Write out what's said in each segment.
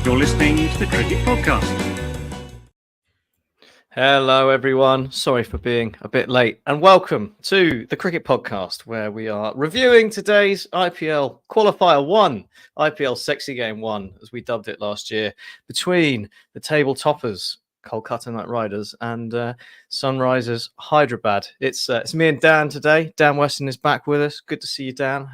You're listening to the Cricket Podcast. Hello, everyone. Sorry for being a bit late, and welcome to the Cricket Podcast, where we are reviewing today's IPL Qualifier One, IPL Sexy Game One, as we dubbed it last year, between the table toppers, Kolkata Knight Riders, and Sunrisers Hyderabad. It's me and Dan today. Dan Weston is back with us. Good to see you, Dan.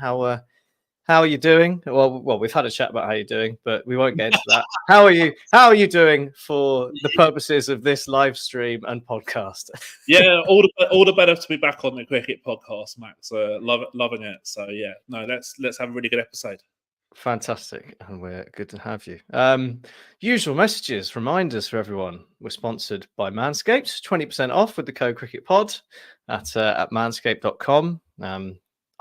How are you doing? Well, we've had a chat about how you're doing, but we won't get into that. How are you? How are you doing for the purposes of this live stream and podcast? Yeah, all the better to be back on the Cricket Podcast, Max. Loving it. So yeah, no, let's have a really good episode. Fantastic, and we're good to have you. Usual messages, reminders for everyone. We're sponsored by Manscaped. 20% off with the code CricketPod at manscaped.com.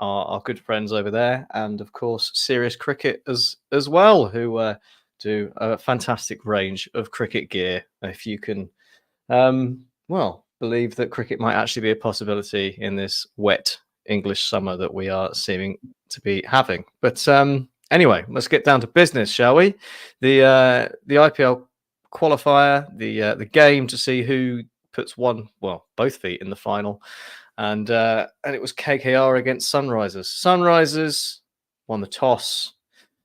Our good friends over there, and of course Serious Cricket as well, who do a fantastic range of cricket gear. If you can believe that cricket might actually be a possibility in this wet English summer that we are seeming to be having. But anyway, let's get down to business, shall we? The IPL qualifier, the game to see who puts both feet in the final. And it was KKR against Sunrisers. Sunrisers won the toss,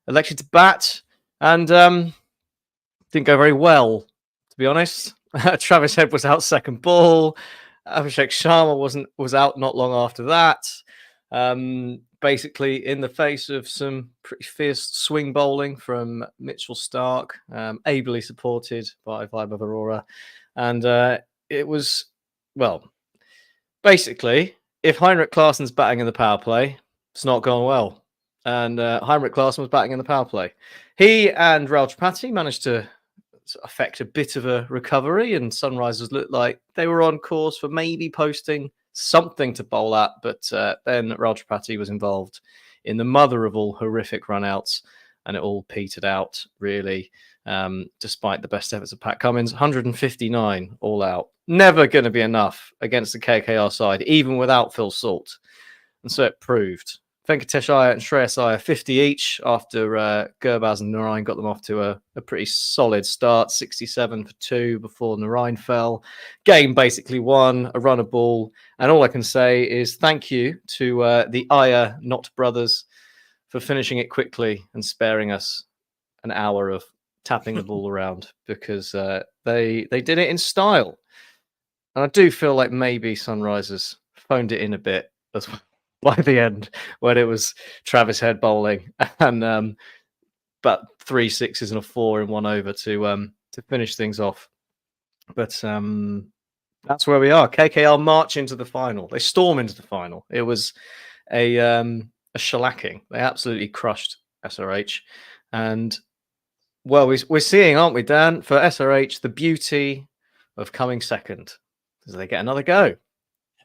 elected to bat, and didn't go very well, to be honest. Travis Head was out second ball. Abhishek Sharma was out not long after that. Basically, in the face of some pretty fierce swing bowling from Mitchell Starc, ably supported by Vaibhav Arora, and it was basically, if Heinrich Klaasen's batting in the power play, it's not gone well. And Heinrich Klaasen was batting in the power play. He and Raj Tripathi managed to affect a bit of a recovery, and Sunrisers looked like they were on course for maybe posting something to bowl at, but then Raj Tripathi was involved in the mother of all horrific runouts, and it all petered out, really, despite the best efforts of Pat Cummins. 159 all out. Never going to be enough against the KKR side, even without Phil Salt. And so it proved. Venkatesh Iyer and Shreyas Iyer 50 each after Gurbaz and Narayan got them off to a pretty solid start. 67 for 2 before Narayan fell. Game basically won, a run a ball. And all I can say is thank you to the Iyer Not brothers for finishing it quickly and sparing us an hour of tapping the ball around, because they did it in style. And I do feel like maybe Sunrisers phoned it in a bit as well by the end, when it was Travis Head bowling and about 3 sixes and a 4 in 1 over to finish things off. But that's where we are. KKR march into the final. They storm into the final. It was a shellacking. They absolutely crushed SRH. And well, we're seeing, aren't we, Dan, for SRH, the beauty of coming second. Does they get another go?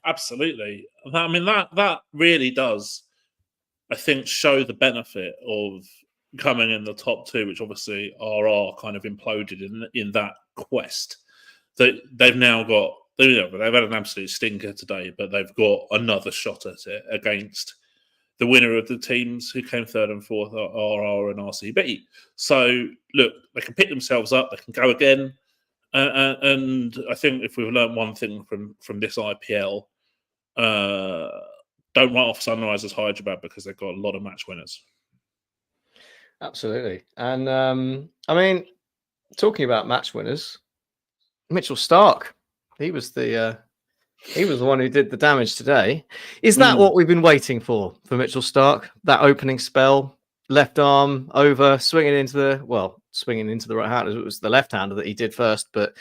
Absolutely. I mean, that really does, I think, show the benefit of coming in the top two, which obviously are kind of imploded in that quest. That they've now got, they've had an absolute stinker today, but they've got another shot at it against the winner of the teams who came third and fourth, RR and RCB. So, look, they can pick themselves up, they can go again. And I think if we've learned one thing from this IPL, don't write off Sunrisers Hyderabad, because they've got a lot of match winners. Absolutely. And I mean, talking about match winners, Mitchell Starc, he was the one who did the damage today. Is that what we've been waiting for Mitchell Starc? That opening spell, left arm over, swinging into the right hand. It was the left hander that he did first, but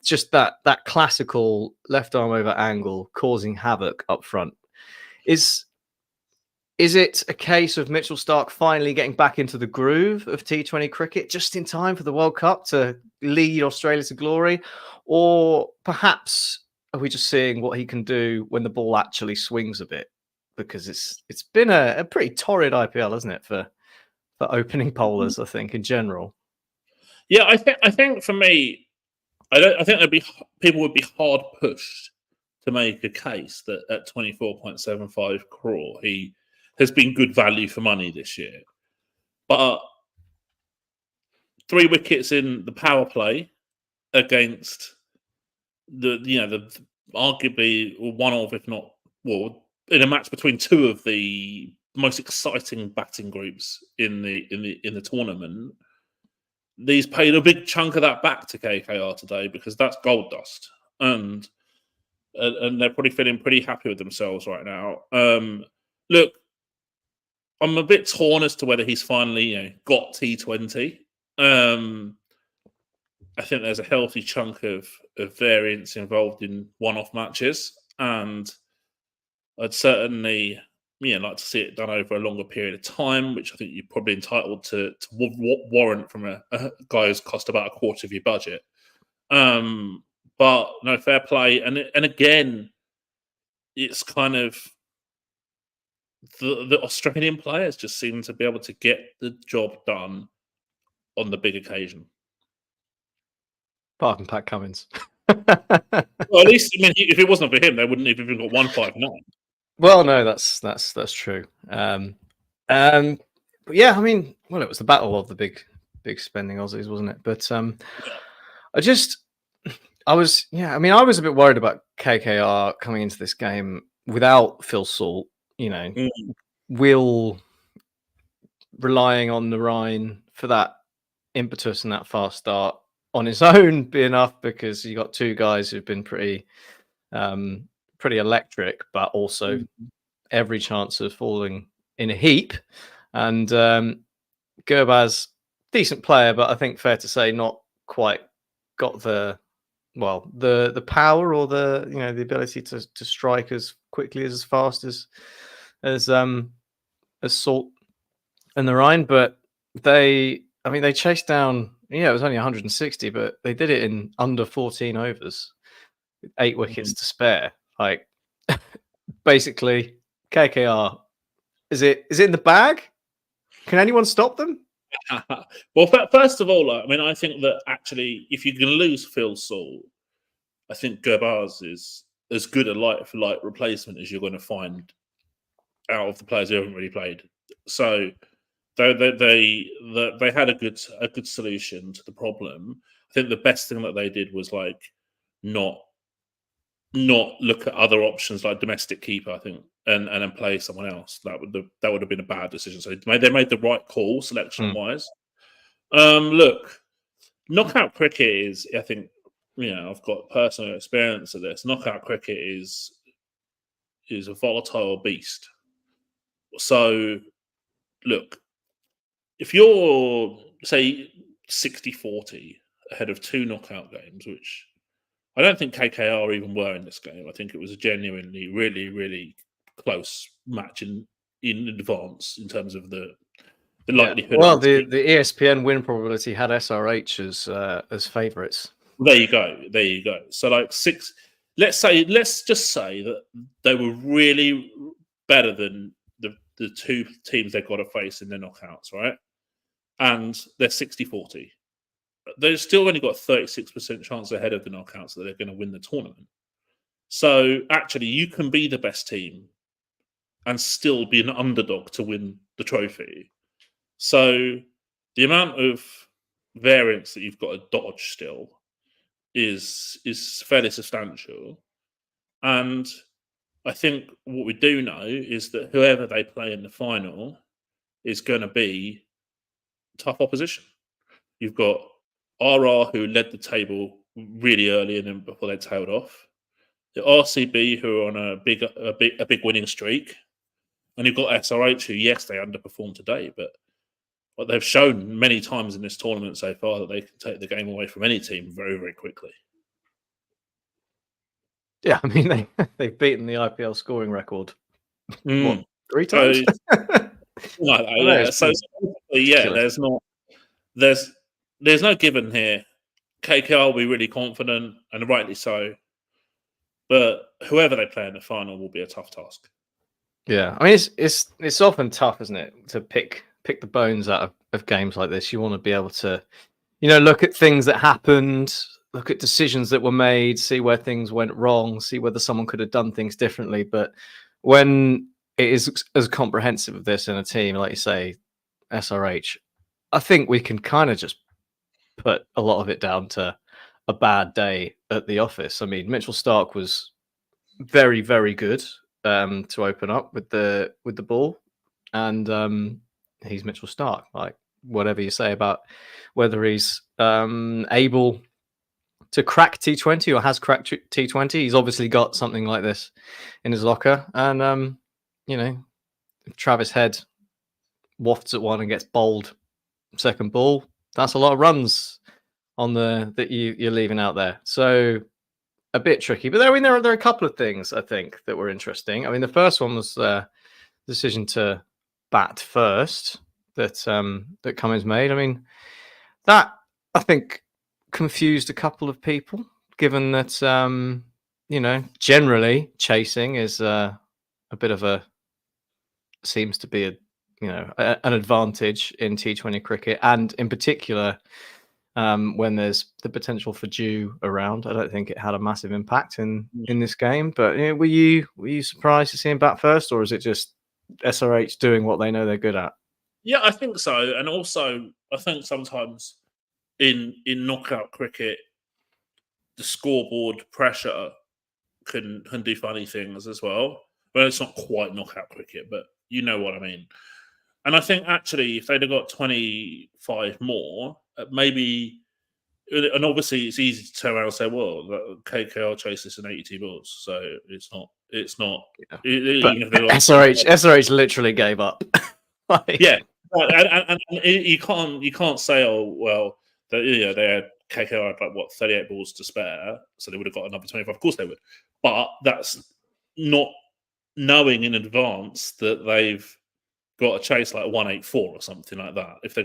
just that classical left arm over angle causing havoc up front. Is it a case of Mitchell Starc finally getting back into the groove of T20 cricket just in time for the World Cup to lead Australia to glory? Or perhaps are we just seeing what he can do when the ball actually swings a bit? Because it's been a pretty torrid IPL, hasn't it, for opening bowlers, I think, in general. Yeah, I think for me, I think people would be hard pushed to make a case that at 24.75 crore, he has been good value for money this year. But 3 wickets in the power play against the arguably one of, if not, well, in a match between 2 of the most exciting batting groups in the tournament. These paid a big chunk of that back to KKR today because that's gold dust, and they're probably feeling pretty happy with themselves right now. Look, I'm a bit torn as to whether he's finally got T20. I think there's a healthy chunk of variance involved in one-off matches, and I'd certainly like to see it done over a longer period of time, which I think you're probably entitled to warrant from a guy who's cost about a quarter of your budget. But no, fair play, and again, it's kind of the Australian players just seem to be able to get the job done on the big occasion. Apart from Pat Cummins. Well, at least if it wasn't for him, they wouldn't have even got 159. Well, no, that's true. But yeah, I mean, well, it was the battle of the big spending Aussies, wasn't it? But I was a bit worried about KKR coming into this game without Phil Salt. Will relying on the Rhine for that impetus and that fast start on his own be enough, because you got 2 guys who've been pretty electric, but also every chance of falling in a heap. And Gurbaz, decent player, but I think fair to say not quite got the power or the ability to strike as quickly as fast as Salt and the Rhine. But they chased down. It was only 160, but they did it in under 14 overs, with 8 wickets to spare. Like, basically, KKR, is it in the bag? Can anyone stop them? Well, first of all, I think that actually, if you can lose Phil Salt, I think Gurbaz is as good a light-for-light replacement as you're going to find out of the players who haven't really played. So they had a good solution to the problem. I think the best thing that they did was not look at other options like domestic keeper, I think, and then play someone else. That would have been a bad decision. So they made the right call selection wise. Look, knockout cricket is, I think, I've got personal experience of this. Knockout cricket is a volatile beast. So, look, if you're, say, 60-40 ahead of 2 knockout games, which I don't think KKR even were in this game. I think it was a genuinely, really, really close match in advance in terms of the likelihood. Well, the ESPN win probability had SRH as favourites. There you go. So let's just say that they were really better than the 2 teams they've got to face in the knockouts, right? And they're 60-40. They've still only got 36% chance ahead of the knockouts that they're going to win the tournament. So actually, you can be the best team and still be an underdog to win the trophy. So the amount of variance that you've got to dodge still is fairly substantial. And I think what we do know is that whoever they play in the final is going to be tough opposition. You've got RR, who led the table really early and then before they tailed off. The RCB, who are on a big winning streak, and you've got SRH, who, yes, they underperformed today, but they've shown many times in this tournament so far that they can take the game away from any team very, very quickly. Yeah, I mean they've beaten the IPL scoring record 3 times. There's no given here. KKR will be really confident, and rightly so. But whoever they play in the final will be a tough task. Yeah, I mean it's often tough, isn't it, to pick the bones out of games like this. You want to be able to, look at things that happened, look at decisions that were made, see where things went wrong, see whether someone could have done things differently. But when it is as comprehensive as this in a team, like you say, SRH, I think we can kind of just put a lot of it down to a bad day at the office. I mean, Mitchell Starc was very, very good to open up with the ball, and he's Mitchell Starc. Like, whatever you say about whether he's able to crack T20 or has cracked T20, he's obviously got something like this in his locker. And you know, if Travis Head wafts at one and gets bowled second ball, that's a lot of runs on that you're leaving out there. So a bit tricky. But there are a couple of things I think that were interesting. I mean, the first one was the decision to bat first that Cummins made. I mean, that I think confused a couple of people, given that generally chasing is a bit of a seems to be an advantage in T20 cricket, and in particular when there's the potential for dew around. I don't think it had a massive impact in this game. But were you surprised to see him bat first, or is it just SRH doing what they know they're good at? Yeah, I think so. And also, I think sometimes in knockout cricket, the scoreboard pressure can do funny things as well. Well, it's not quite knockout cricket, but you know what I mean. And I think actually, if they'd have got 25 more, maybe, and obviously it's easy to turn around and say, well, KKR chased this in 82 balls, so it's not. Yeah. Even if they got SRH literally gave up. Yeah, and you can't say, oh well, they had KKR had like what 38 balls to spare, so they would have got another 25. Of course they would, but that's not knowing in advance that they've got a chase like 184 or something like that. If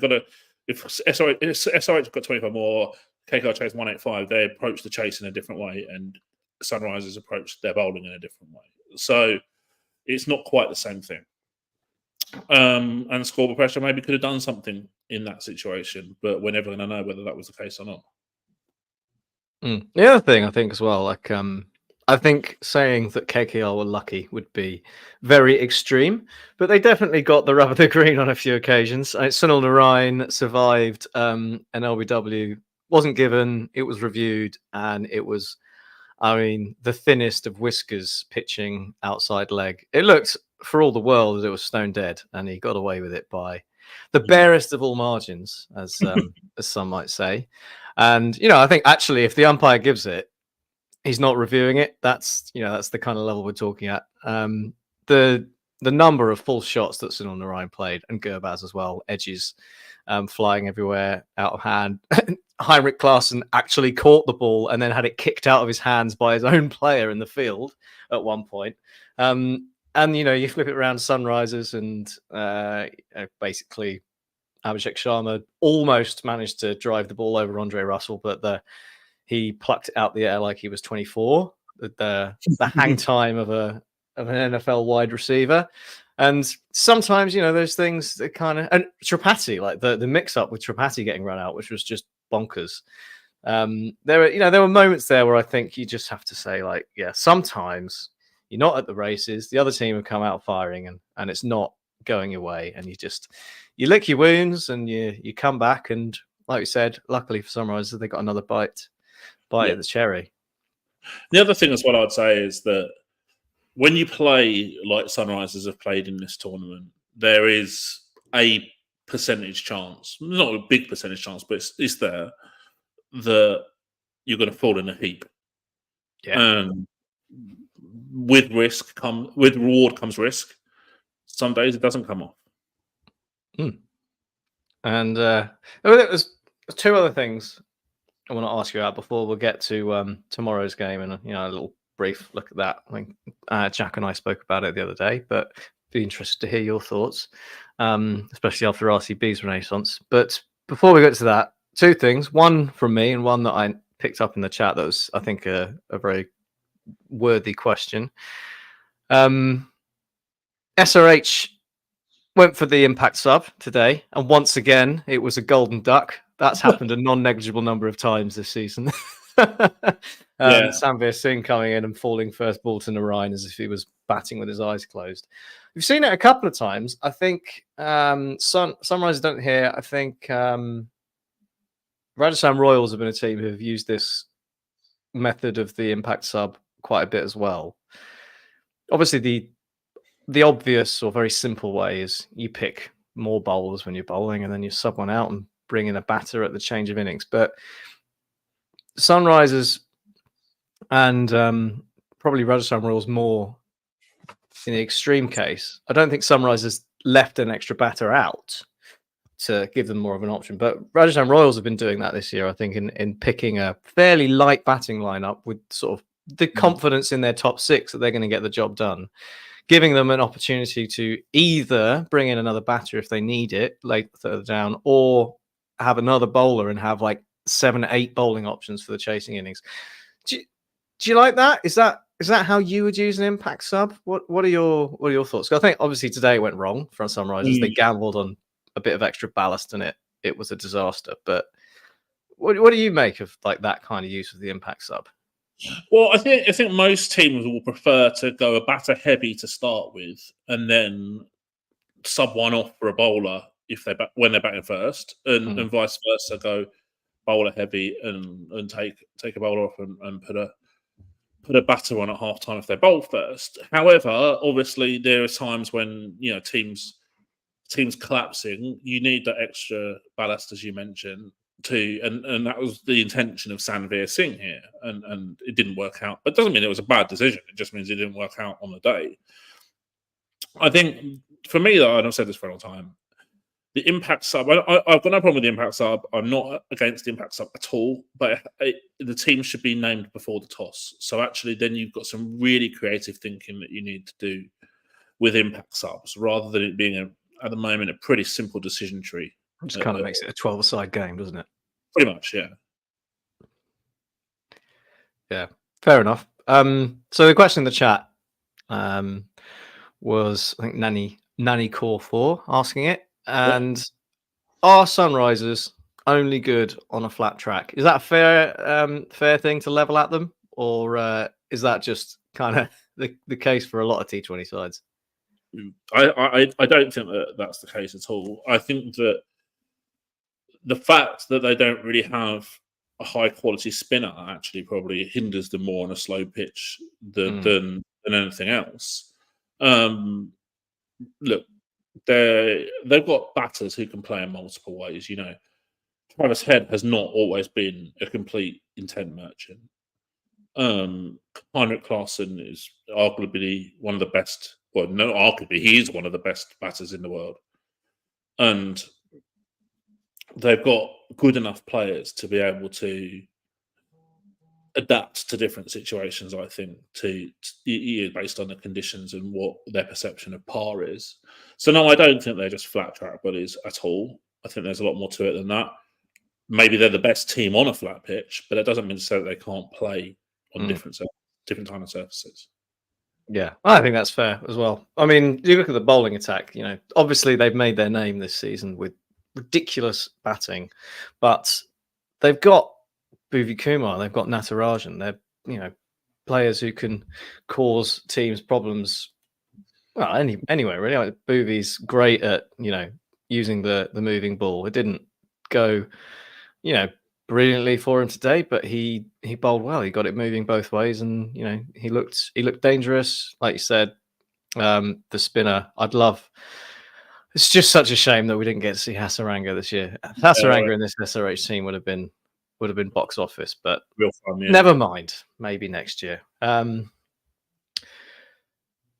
SRH got 25 more, KKR chased 185, they approach the chase in a different way, and Sunrisers approach their bowling in a different way. So it's not quite the same thing. And scoreboard pressure maybe could have done something in that situation, but we're never going to know whether that was the case or not. The other thing I think as well, like I think saying that KKR were lucky would be very extreme, but they definitely got the rub of the green on a few occasions. Sunil Narine survived an LBW, wasn't given, it was reviewed, and it was, I mean, the thinnest of whiskers pitching outside leg. It looked, for all the world, as it was stone dead, and he got away with it by the barest of all margins, as some might say. And I think actually, if the umpire gives it, he's not reviewing it. That's the kind of level we're talking at. The number of false shots that Sunil Narine played, and Gurbaz as well, edges flying everywhere, out of hand. Heinrich Klaassen actually caught the ball and then had it kicked out of his hands by his own player in the field at one point. And you flip it around Sunrisers, and basically Abhishek Sharma almost managed to drive the ball over Andre Russell, but he plucked it out the air like he was 24. The hang time of an NFL wide receiver. And sometimes, those things that kind of, and Tripathi, like the mix up with Tripathi getting run out, which was just bonkers. There were moments there where I think you just have to say, like, yeah, sometimes you're not at the races, the other team have come out firing, and it's not going your way, and you lick your wounds and you come back, and like we said, luckily for Sunrisers, they got another bite at the cherry. The other thing as well I'd say is that when you play like Sunrisers have played in this tournament, there is a percentage chance, not a big percentage chance, but it's there, that you're going to fall in a heap. Yeah. With reward comes risk. Some days it doesn't come off. And there's two other things I want to ask you about before we'll get to tomorrow's game, and a little brief look at that. I think Jack and I spoke about it the other day, but be interested to hear your thoughts, especially after RCB's renaissance. But before we get to that, two things: one from me, and one that I picked up in the chat that was, I think, a very worthy question. SRH went for the impact sub today, and once again, it was a golden duck. That's happened a non-negligible number of times this season. Samveer Singh coming in and falling first ball to Narine as if he was batting with his eyes closed. We've seen it a couple of times. I think Sunrisers don't hear. I think Rajasthan Royals have been a team who have used this method of the impact sub quite a bit as well. Obviously, the obvious or very simple way is you pick more bowlers when you're bowling, and then you sub one out and bring in a batter at the change of innings. But Sunrisers and probably Rajasthan Royals more in the extreme case. I don't think Sunrisers left an extra batter out to give them more of an option. But Rajasthan Royals have been doing that this year, I think, in picking a fairly light batting lineup with sort of the confidence in their top six that they're going to get the job done, giving them an opportunity to either bring in another batter if they need it late further down, or have another bowler and have like 7 or 8 bowling options for the chasing innings. Do you like that? Is that how you would use an impact sub? What are your thoughts? 'Cause I think obviously today it went wrong for Sunrisers. They gambled on a bit of extra ballast and it was a disaster. But what do you make of like that kind of use of the impact sub? Well, I think most teams will prefer to go a batter heavy to start with, and then sub one off for a bowler if when they're batting first, and vice versa, go bowler heavy and take a bowler off and put a batter on at half time if they bowl first. However, obviously there are times when teams collapsing, you need that extra ballast, as you mentioned, too, and that was the intention of Sanveer Singh here, and it didn't work out. But it doesn't mean it was a bad decision. It just means it didn't work out on the day. I think for me, though, and I've said this for a long time, the impact sub, I've got no problem with the impact sub. I'm not against the impact sub at all, but the team should be named before the toss. So actually, then you've got some really creative thinking that you need to do with impact subs, rather than it being at the moment a pretty simple decision tree. It just kind of makes it a 12-a-side game, doesn't it? Pretty much, yeah. Yeah, fair enough. So the question in the chat was, I think, Nanny Core 4 asking it. And are Sunrisers only good on a flat track? Is that a fair thing to level at them? Or is that just kind of the case for a lot of T20 sides? I don't think that that's the case at all. I think that the fact that they don't really have a high quality spinner actually probably hinders them more on a slow pitch than anything else. Look, they've got batters who can play in multiple ways. Travis Head has not always been a complete intent merchant. Heinrich Klaasen is arguably one of the best. Well, no, arguably he is one of the best batters in the world, and they've got good enough players to be able to adapt to different situations, I think, based on the conditions and what their perception of par is. So no, I don't think they're just flat track bullies at all. I think there's a lot more to it than that. Maybe they're the best team on a flat pitch, but it doesn't mean to say that they can't play on different kind of surfaces. Yeah, I think that's fair as well. I mean, you look at the bowling attack, obviously they've made their name this season with ridiculous batting, but they've got Bhuvi Kumar, they've got Natarajan. They're players who can cause teams problems. Well, anyway, really. Like, Bhuvi's great at using the moving ball. It didn't go brilliantly for him today, but he bowled well. He got it moving both ways, and he looked dangerous. Like you said, the spinner. It's just such a shame that we didn't get to see Hasaranga this year. Hasaranga in this SRH team would have been box office, but real fun, yeah. Never mind. Maybe next year. Well,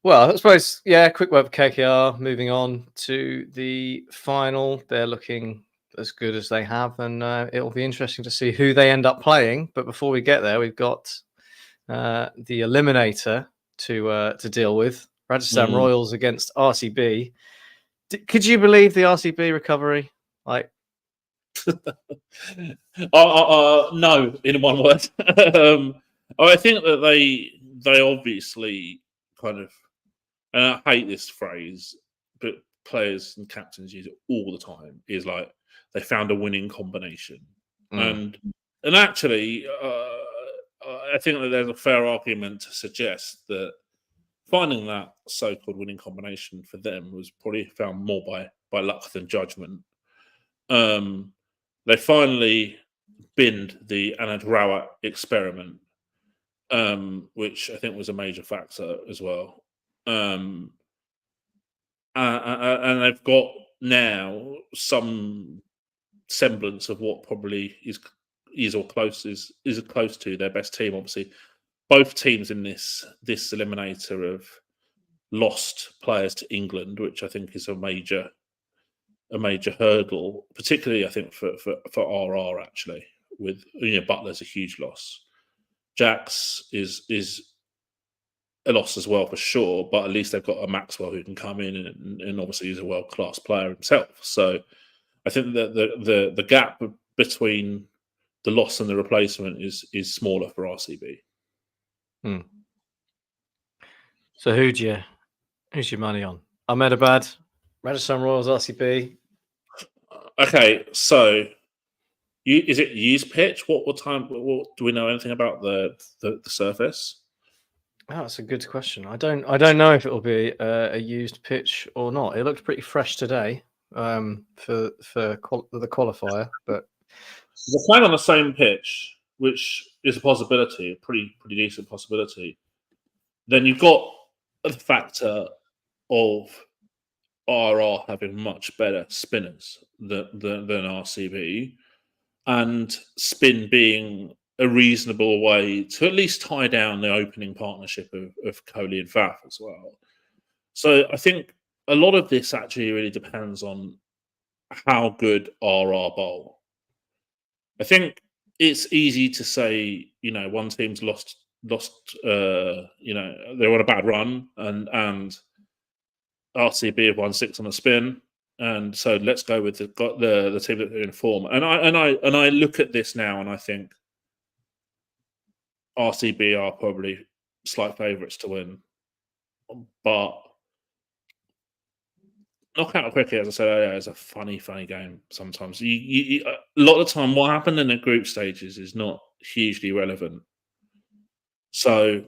I suppose, quick word for KKR. Moving on to the final. They're looking as good as they have, and it'll be interesting to see who they end up playing. But before we get there, we've got the Eliminator to deal with. Rajasthan Royals against RCB. Could you believe the RCB recovery? Like, no, in one word. I think that they obviously kind of, and I hate this phrase, but players and captains use it all the time, is like they found a winning combination. And actually, I think that there's a fair argument to suggest that finding that so-called winning combination for them was probably found more by luck than judgment. They finally binned the Anand Rawat experiment, which I think was a major factor as well. And they've got now some semblance of what probably is close to their best team. Obviously, both teams in this eliminator have lost players to England, which I think is a major hurdle, particularly I think for RR actually. With Butler's a huge loss. Jax is a loss as well for sure, but at least they've got a Maxwell who can come in and obviously he's a world-class player himself. So I think that the gap between the loss and the replacement is smaller for RCB. So who's your money on? Ahmedabad, Rajasthan Royals, RCB. Okay, so is it used pitch? What time? Do we know anything about the surface? Oh, that's a good question. I don't know if it will be a used pitch or not. It looked pretty fresh today for the qualifier, but they're playing on the same pitch, which is a possibility, a pretty decent possibility. Then you've got the factor of RR having much better spinners than RCB, and spin being a reasonable way to at least tie down the opening partnership of Kohli and Faf as well. So I think a lot of this actually really depends on how good RR bowl. I think it's easy to say, one team's lost. They're on a bad run, and RCB have won 6 on a spin, and so let's go with the team that are in form. And I look at this now, and I think RCB are probably slight favourites to win, but knockout cricket, as I said earlier, is a funny game. Sometimes a lot of the time, what happened in the group stages is not hugely relevant. So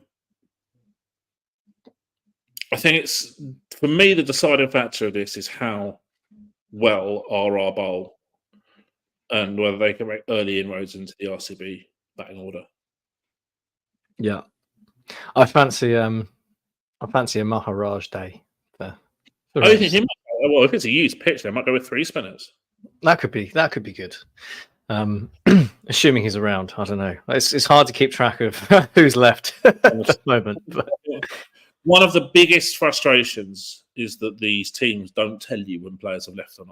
I think it's, for me, the deciding factor of this is how well RR bowl and whether they can make early inroads into the RCB batting order. Yeah, I fancy a Maharaj day. Well, if it's a used pitch, they might go with 3 spinners. That could be good. Assuming he's around, I don't know. It's hard to keep track of who's left at the moment. But one of the biggest frustrations is that these teams don't tell you when players have left or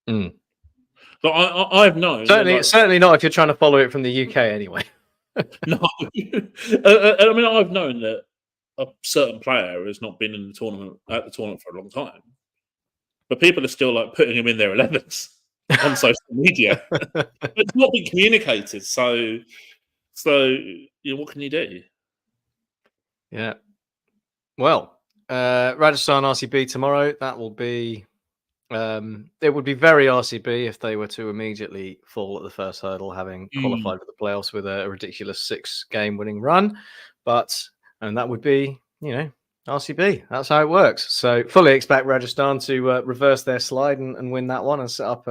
not. But I've known certainly not if you're trying to follow it from the UK anyway. No, I mean, I've known that a certain player has not been in the tournament for a long time, but people are still putting him in their 11s on social media. It's not been communicated, so what can you do? Yeah. Well, Rajasthan RCB tomorrow. That will be. It would be very RCB if they were to immediately fall at the first hurdle, having qualified for the playoffs with a ridiculous 6-game winning run. And that would be, RCB. That's how it works. So fully expect Rajasthan to reverse their slide and win that one and set up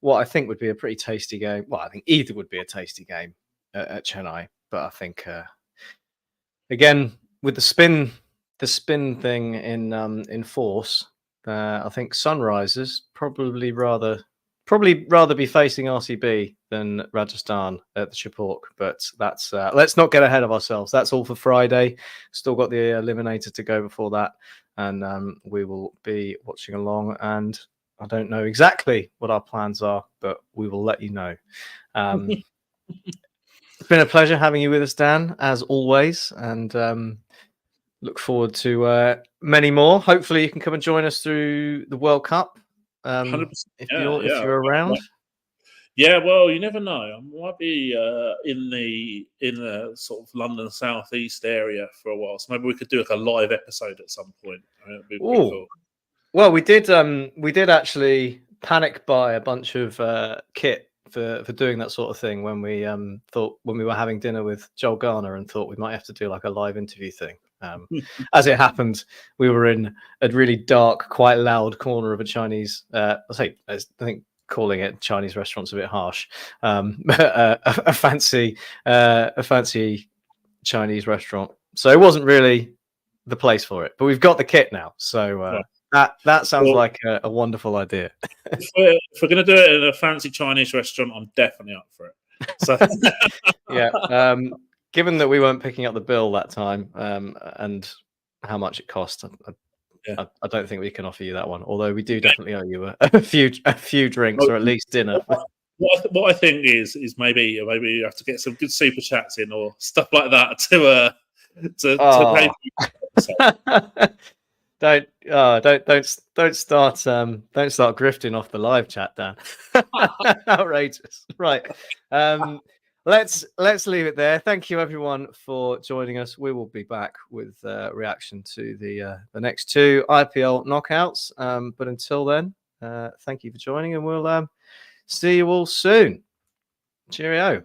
what I think would be a pretty tasty game. Well, I think either would be a tasty game at Chennai. But I think, again, with the spin thing in force, I think Sunrisers probably rather be facing RCB than Rajasthan at the Chipawk. But that's let's not get ahead of ourselves. That's all for Friday. Still got the Eliminator to go before that, and we will be watching along. And I don't know exactly what our plans are, but we will let you know. It's been a pleasure having you with us, Dan, as always, and look forward to many more. Hopefully, you can come and join us through the World Cup if you're around. Yeah, well, you never know. I might be in the sort of London southeast area for a while, so maybe we could do a live episode at some point. That'd be pretty cool. Well, we did actually panic buy a bunch of kit for doing that sort of thing when we were having dinner with Joel Garner and thought we might have to do a live interview thing. As it happened, we were in a really dark, quite loud corner of a Chinese, I think calling it Chinese restaurant's a bit harsh. A fancy Chinese restaurant. So it wasn't really the place for it, but we've got the kit now. So that sounds like a wonderful idea. If we're going to do it in a fancy Chinese restaurant, I'm definitely up for it. So yeah. Given that we weren't picking up the bill that time, and how much it cost, I don't think we can offer you that one. Although we do definitely owe you a few drinks, or at least dinner. What I think is maybe you have to get some good super chats in or stuff like that to pay. Don't start grifting off the live chat, Dan. Outrageous. Right. Let's leave it there. Thank you everyone for joining us. We will be back with reaction to the next 2 IPL knockouts. But until then, thank you for joining, and we'll see you all soon. Cheerio.